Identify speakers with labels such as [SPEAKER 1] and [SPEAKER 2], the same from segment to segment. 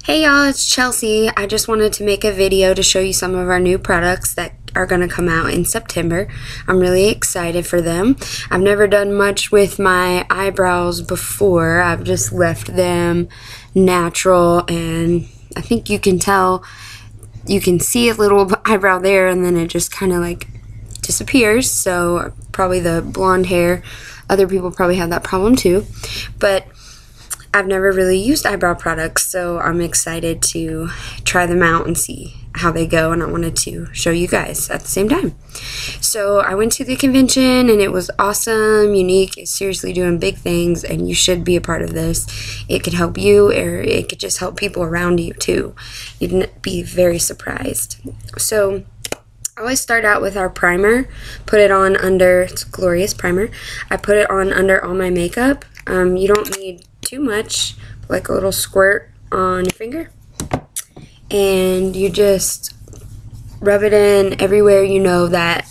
[SPEAKER 1] Hey y'all, it's Chelsea. I just wanted to make a video to show you some of our new products that are going to come out in September. I'm really excited for them. I've never done much with my eyebrows before. I've just left them natural, and I think you can tell, you can see a little eyebrow there and then it just kind of like disappears. So probably the blonde hair, other people probably have that problem too, but I've never really used eyebrow products, so I'm excited to try them out and see how they go, and I wanted to show you guys at the same time. So I went to the convention and it was awesome. Younique is seriously doing big things, and you should be a part of this. It could help you, or it could just help people around you too. You'd be very surprised. So I always start out with our primer, put it on under, it's a glorious primer. I put it on under all my makeup. You don't need too much, like a little squirt on your finger, and you just rub it in everywhere you know that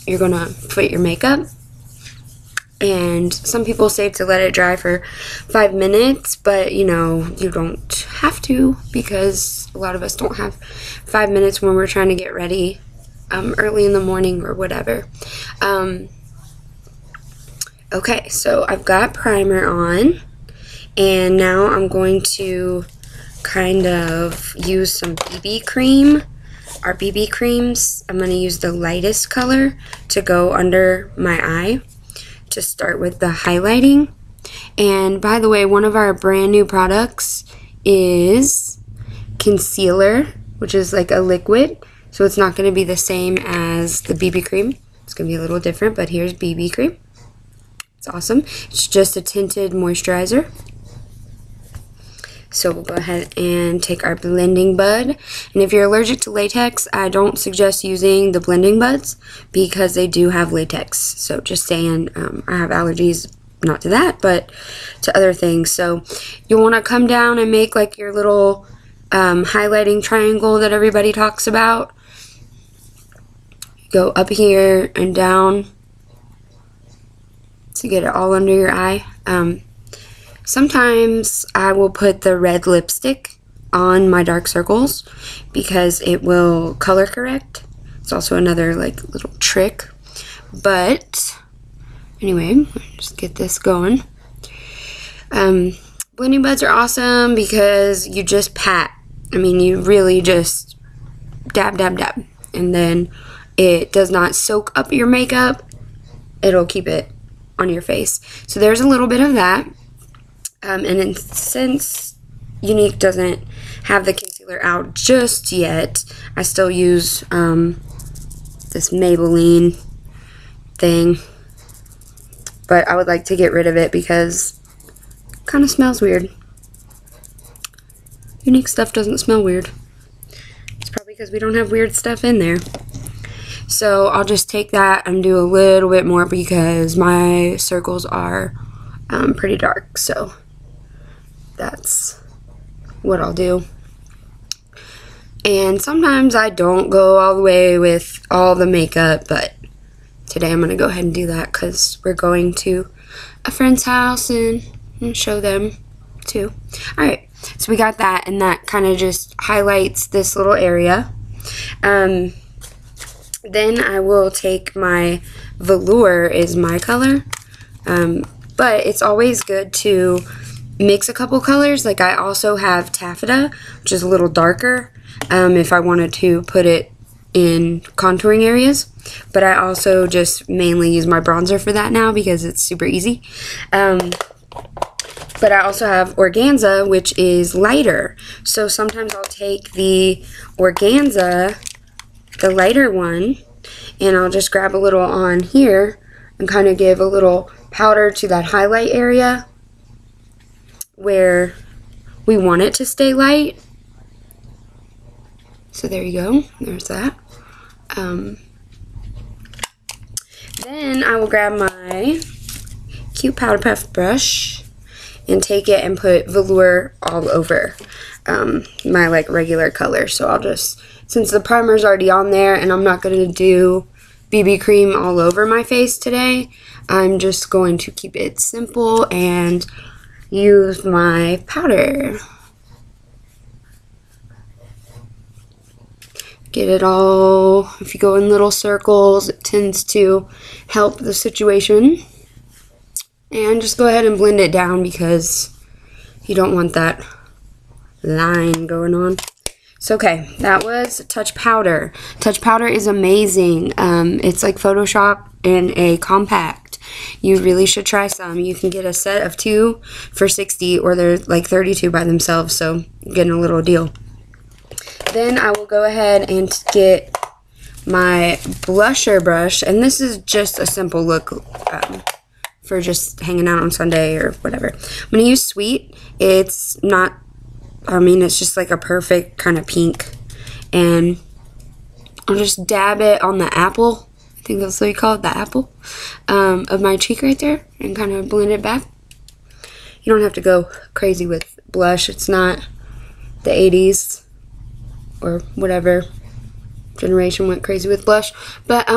[SPEAKER 1] you're gonna put your makeup. And some people say to let it dry for 5 minutes, but you know, you don't have to, because a lot of us don't have 5 minutes when we're trying to get ready early in the morning or whatever. Okay, so I've got primer on, and now I'm going to kind of use some BB cream. Our BB creams, I'm going to use the lightest color to go under my eye to start with the highlighting. And by the way, one of our brand new products is concealer, which is like a liquid. So it's not going to be the same as the BB cream. It's going to be a little different, but here's BB cream. It's awesome. It's just a tinted moisturizer. So we'll go ahead and take our blending bud. And if you're allergic to latex, I don't suggest using the blending buds because they do have latex. So just saying, I have allergies, not to that, but to other things. So you'll want to come down and make like your little highlighting triangle that everybody talks about. Go up here and down to get it all under your eye. Sometimes I will put the red lipstick on my dark circles because it will color correct. It's also another like little trick. But anyway, just get this going. Blending buds are awesome because you just pat. I mean, you really just dab, dab, dab. And then it does not soak up your makeup. It'll keep it on your face. So there's a little bit of that. And then since Younique doesn't have the concealer out just yet, I still use this Maybelline thing. But I would like to get rid of it because it kind of smells weird. Younique stuff doesn't smell weird. It's probably because we don't have weird stuff in there. So I'll just take that and do a little bit more because my circles are pretty dark. So that's what I'll do. And sometimes I don't go all the way with all the makeup, but today I'm going to go ahead and do that because we're going to a friend's house and show them too. Alright, so we got that, and that kind of just highlights this little area. Then I will take my velour, is my color, but it's always good to mix a couple colors. Like I also have taffeta, which is a little darker, if I wanted to put it in contouring areas, but I also just mainly use my bronzer for that now because it's super easy. But I also have organza, which is lighter, so sometimes I'll take the organza, the lighter one, and I'll just grab a little on here and kind of give a little powder to that highlight area where we want it to stay light. So there you go, there's that. Then I will grab my cute powder puff brush and take it and put velour all over my like regular color. So I'll just, since the primer's already on there and I'm not going to do BB cream all over my face today, I'm just going to keep it simple and use my powder. get it all. If you go in little circles, it tends to help the situation. And just go ahead and blend it down because you don't want that line going on. So okay, that was Touch Powder. Touch Powder is amazing. It's like Photoshop in a compact. You really should try some. You can get a set of 2 for $60, or they're like 32 by themselves, so you're getting a little deal. Then I will go ahead and get my blusher brush, and this is just a simple look for just hanging out on Sunday or whatever. I'm going to use Sweet. It's not, I mean, it's just like a perfect kind of pink, and I'll just dab it on the apple, I think that's what you call it, the apple, of my cheek right there, and kind of blend it back. You don't have to go crazy with blush. It's not the 80s or whatever generation went crazy with blush, but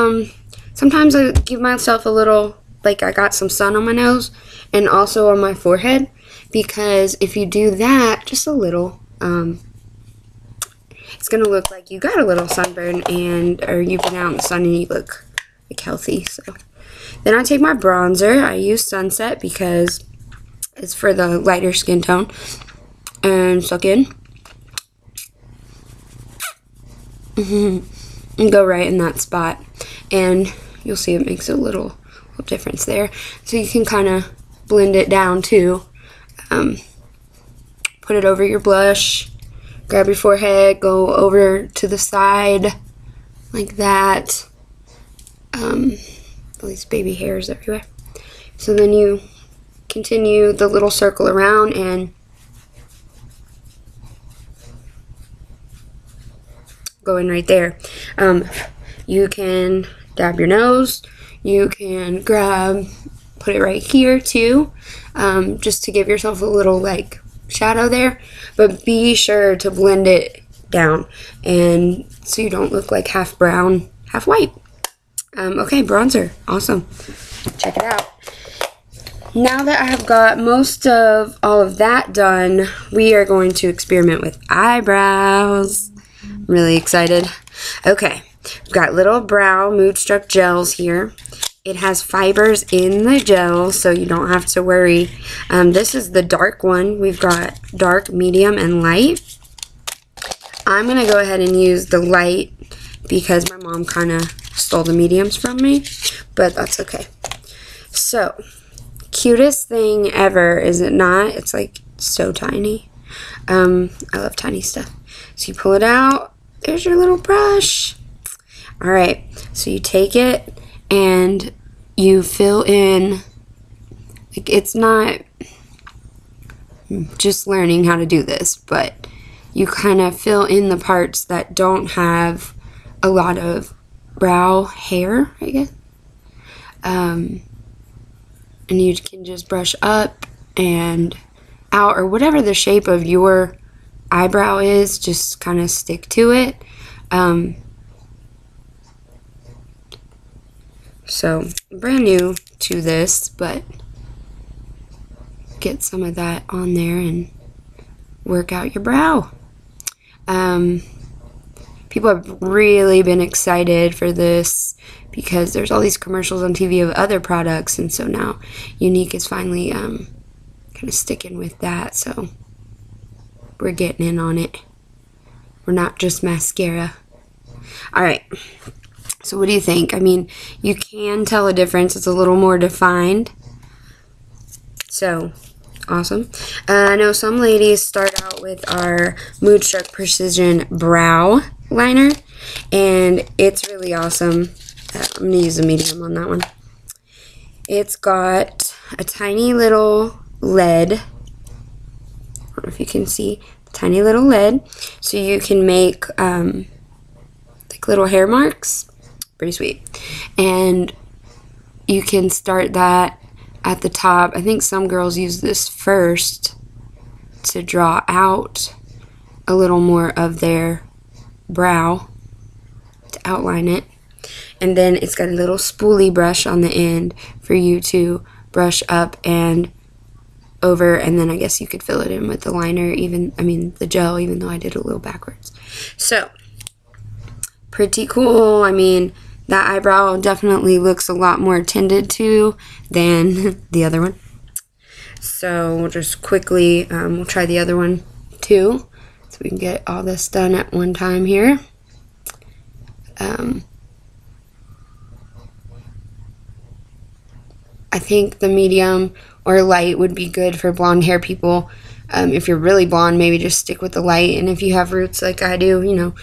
[SPEAKER 1] sometimes I give myself a little, like I got some sun on my nose and also on my forehead, because if you do that just a little, it's gonna look like you got a little sunburn, and or you've been out in the sun and you look like healthy. So then I take my bronzer. I use Sunset because it's for the lighter skin tone, and suck in and go right in that spot, and you'll see it makes a little difference there. So you can kind of blend it down too. Put it over your blush, grab your forehead, go over to the side like that. All these baby hairs everywhere. So then you continue the little circle around and go in right there. You can dab your nose. You can put it right here too, just to give yourself a little like shadow there, but be sure to blend it down, and so you don't look like half brown, half white. Okay, bronzer, awesome. Check it out. Now that I have got most of all of that done, we are going to experiment with eyebrows. I'm really excited. Okay, we've got little brow mood struck gels here. It has fibers in the gel, so you don't have to worry. This is the dark one. We've got dark, medium, and light. I'm going to go ahead and use the light because my mom kind of stole the mediums from me, but that's okay. So, cutest thing ever, is it not? It's like so tiny. I love tiny stuff. So you pull it out. There's your little brush. Alright, so you take it and you fill in, like, it's not just learning how to do this, but you kind of fill in the parts that don't have a lot of brow hair, I guess. And you can just brush up and out, or whatever the shape of your eyebrow is, just kind of stick to it. So, brand new to this, but get some of that on there and work out your brow. People have really been excited for this because there's all these commercials on TV of other products, and so now Younique is finally kind of sticking with that, so we're getting in on it. We're not just mascara. Alright. So what do you think? I mean, you can tell a difference. It's a little more defined. So, awesome. I know some ladies start out with our Mood Struck Precision Brow Liner, and it's really awesome. I'm going to use a medium on that one. It's got a tiny little lead. I don't know if you can see. Tiny little lead. So you can make like little hair marks. Pretty sweet. And you can start that at the top. I think some girls use this first to draw out a little more of their brow, to outline it. And then it's got a little spoolie brush on the end for you to brush up and over, and then I guess you could fill it in with the liner, the gel, even though I did a little backwards. So, pretty cool. I mean, that eyebrow definitely looks a lot more tended to than the other one. So we'll just quickly, we'll try the other one too, so we can get all this done at one time here. I think the medium or light would be good for blonde hair people. If you're really blonde, maybe just stick with the light, and if you have roots like I do, you know,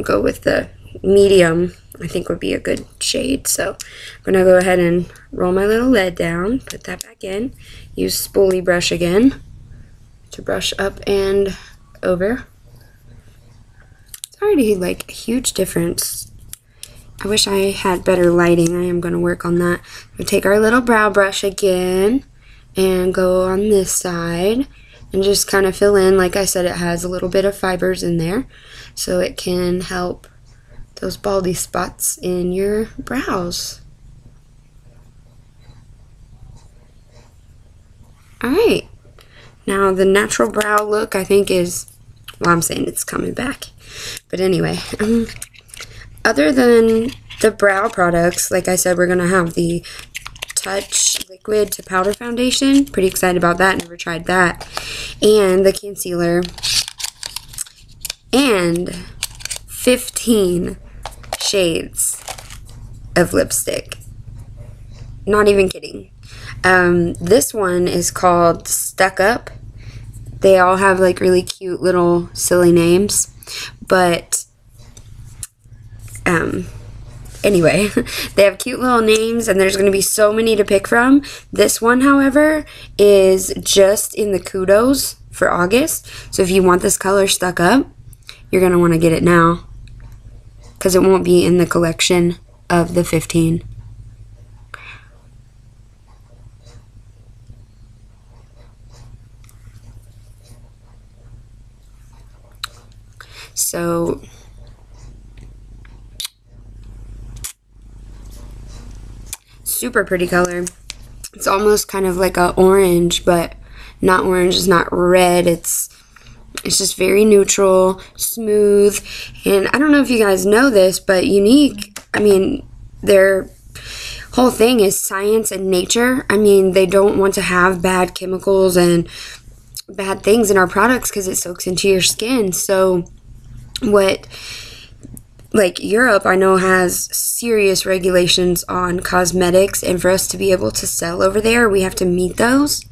[SPEAKER 1] go with the medium. I think would be a good shade. So I'm gonna go ahead and roll my little lid down, put that back in, use spoolie brush again to brush up and over. It's already like a huge difference. I wish I had better lighting. I am gonna work on that. We'll take our little brow brush again and go on this side and just kind of fill in. Like I said, it has a little bit of fibers in there, so it can help those baldy spots in your brows. Alright, now the natural brow look I think is, well, I'm saying it's coming back. But anyway, other than the brow products, like I said, we're going to have the Touch Liquid to Powder Foundation. Pretty excited about that, never tried that. And the concealer. And 15 shades of lipstick. Not even kidding. This one is called Stuck Up. They all have like really cute little silly names, but anyway, they have cute little names, and there's going to be so many to pick from. This one, however, is just in the kudos for August, so if you want this color Stuck Up, you're going to want to get it now, because it won't be in the collection of the 15. So super pretty color. It's almost kind of like a orange, but not orange, it's not red. It's just very neutral, smooth, and I don't know if you guys know this, but Younique, I mean, their whole thing is science and nature. I mean, they don't want to have bad chemicals and bad things in our products because it soaks into your skin. So what, like Europe, I know has serious regulations on cosmetics, and for us to be able to sell over there, we have to meet those.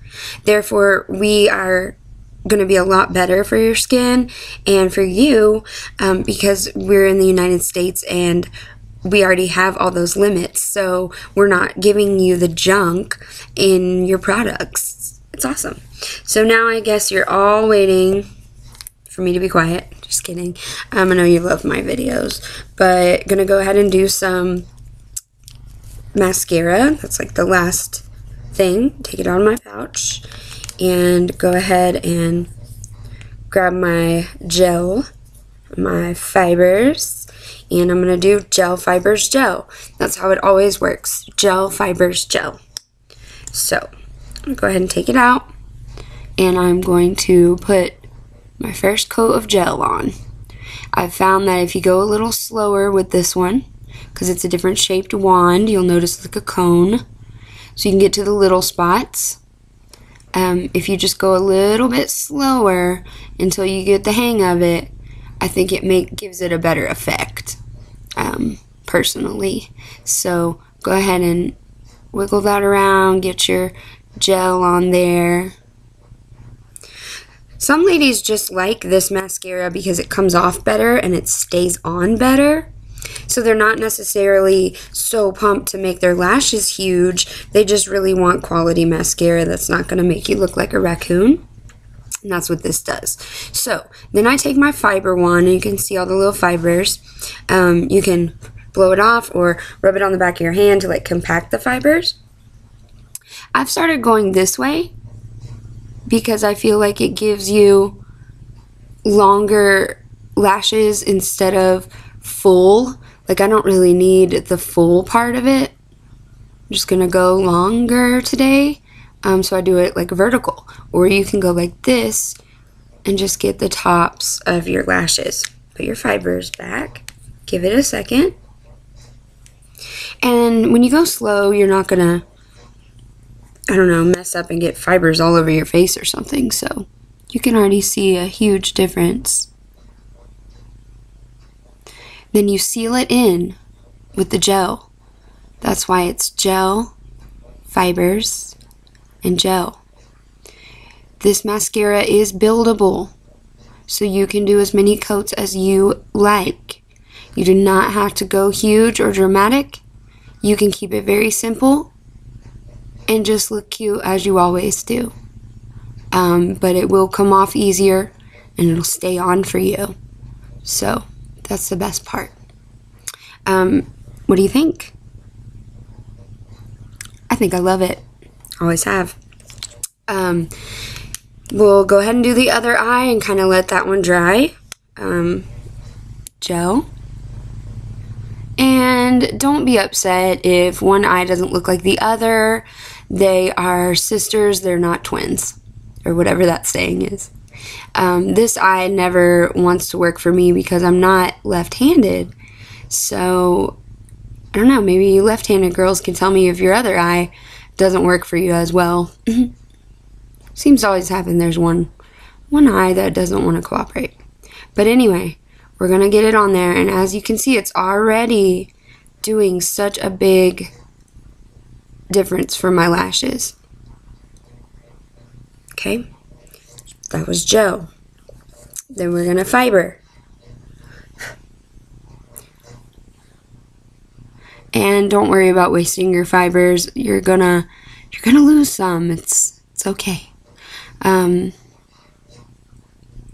[SPEAKER 1] Therefore, we are going to be a lot better for your skin and for you, because we're in the United States and we already have all those limits, so we're not giving you the junk in your products. It's awesome. So now I guess you're all waiting for me to be quiet. Just kidding. I know you love my videos, but gonna go ahead and do some mascara. That's like the last thing. Take it out of my pouch and go ahead and grab my gel, my fibers, and I'm gonna do gel, fibers, gel. That's how it always works. Gel, fibers, gel. So I'm gonna go ahead and take it out, and I'm going to put my first coat of gel on. I've found that if you go a little slower with this one, because it's a different shaped wand, you'll notice like a cone, so you can get to the little spots. If you just go a little bit slower until you get the hang of it, I think it gives it a better effect, personally. So go ahead and wiggle that around, get your gel on there. Some ladies just like this mascara because it comes off better and it stays on better. So they're not necessarily so pumped to make their lashes huge. They just really want quality mascara that's not going to make you look like a raccoon. And that's what this does. So then I take my fiber wand, and you can see all the little fibers. You can blow it off or rub it on the back of your hand to like compact the fibers. I've started going this way because I feel like it gives you longer lashes instead of full. Like, I don't really need the full part of it. I'm just gonna go longer today. So I do it like vertical, or you can go like this and just get the tops of your lashes. Put your fibers back. Give it a second. And when you go slow, you're not gonna, I don't know, mess up and get fibers all over your face or something. So you can already see a huge difference. Then you seal it in with the gel. That's why it's gel, fibers, and gel. This mascara is buildable, so you can do as many coats as you like. You do not have to go huge or dramatic. You can keep it very simple and just look cute as you always do. But it will come off easier and it'll stay on for you. So that's the best part. What do you think? I think I love it. Always have. We'll go ahead and do the other eye and kind of let that one dry. Gel. And don't be upset if one eye doesn't look like the other. They are sisters, they're not twins. Or whatever that saying is. This eye never wants to work for me because I'm not left-handed. So, I don't know, maybe you left-handed girls can tell me if your other eye doesn't work for you as well. Seems to always happen. There's one eye that doesn't want to cooperate. But anyway, we're going to get it on there. And as you can see, it's already doing such a big difference for my lashes. Okay. That was gel. Then we're going to fiber. And don't worry about wasting your fibers. You're gonna lose some. It's okay.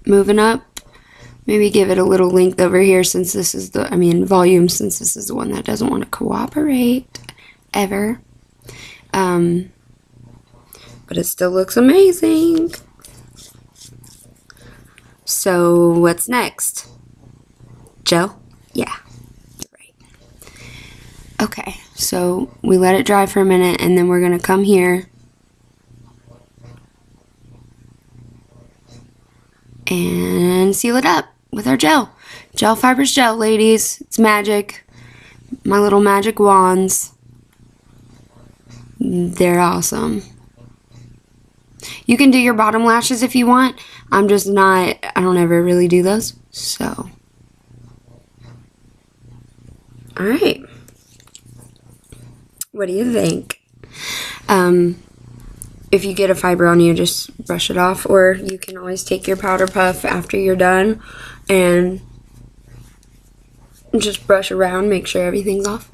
[SPEAKER 1] Moving up, maybe give it a little length over here since this is the, volume, since this is the one that doesn't want to cooperate ever. But it still looks amazing. So what's next? Gel? Yeah. Okay, so we let it dry for a minute and then we're going to come here and seal it up with our gel. Gel fibers gel, ladies. It's magic. My little magic wands. They're awesome. You can do your bottom lashes if you want. I'm just not, I don't ever really do those, so. Alright. What do you think? If you get a fiber on you, just brush it off, or you can always take your powder puff after you're done and just brush around, make sure everything's off.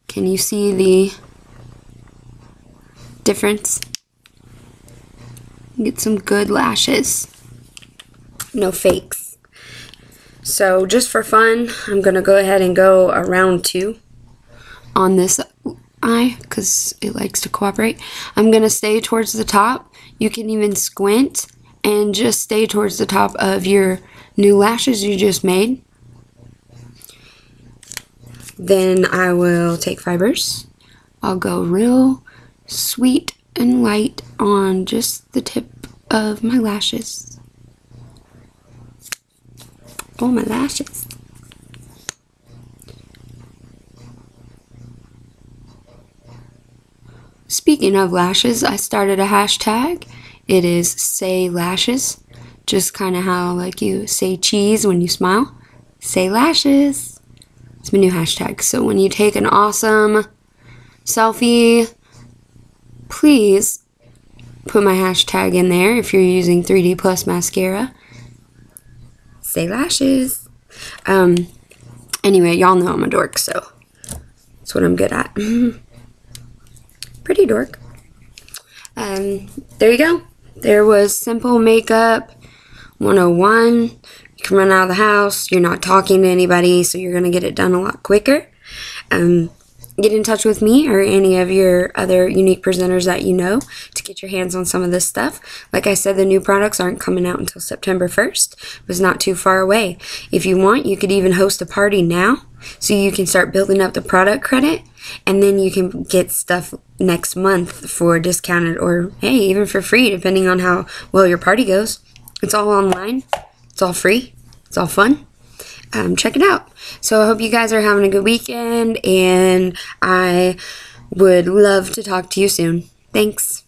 [SPEAKER 1] Can you see the difference? Get some good lashes. No fakes. So just for fun, I'm going to go ahead and go around 2 on this eye because it likes to cooperate. I'm going to stay towards the top. You can even squint and just stay towards the top of your new lashes you just made. Then I will take fibers. I'll go real sweet and light on just the tip of my lashes. Oh, my lashes. Speaking of lashes, I started a hashtag. It is Say Lashes. Just kind of how like you say cheese when you smile. Say Lashes. It's my new hashtag. So when you take an awesome selfie, please put my hashtag in there if you're using 3D Plus mascara. Say Lashes. Anyway, y'all know I'm a dork, so that's what I'm good at. Pretty dork. There you go. There was Simple Makeup 101. You can run out of the house. You're not talking to anybody, so you're going to get it done a lot quicker. Get in touch with me or any of your other Younique presenters that you know to get your hands on some of this stuff. Like I said, the new products aren't coming out until September 1st, but it's not too far away. If you want, you could even host a party now so you can start building up the product credit, and then you can get stuff next month for discounted, or hey, even for free, depending on how well your party goes. It's all online. It's all free. It's all fun. Check it out. So I hope you guys are having a good weekend, and I would love to talk to you soon. Thanks.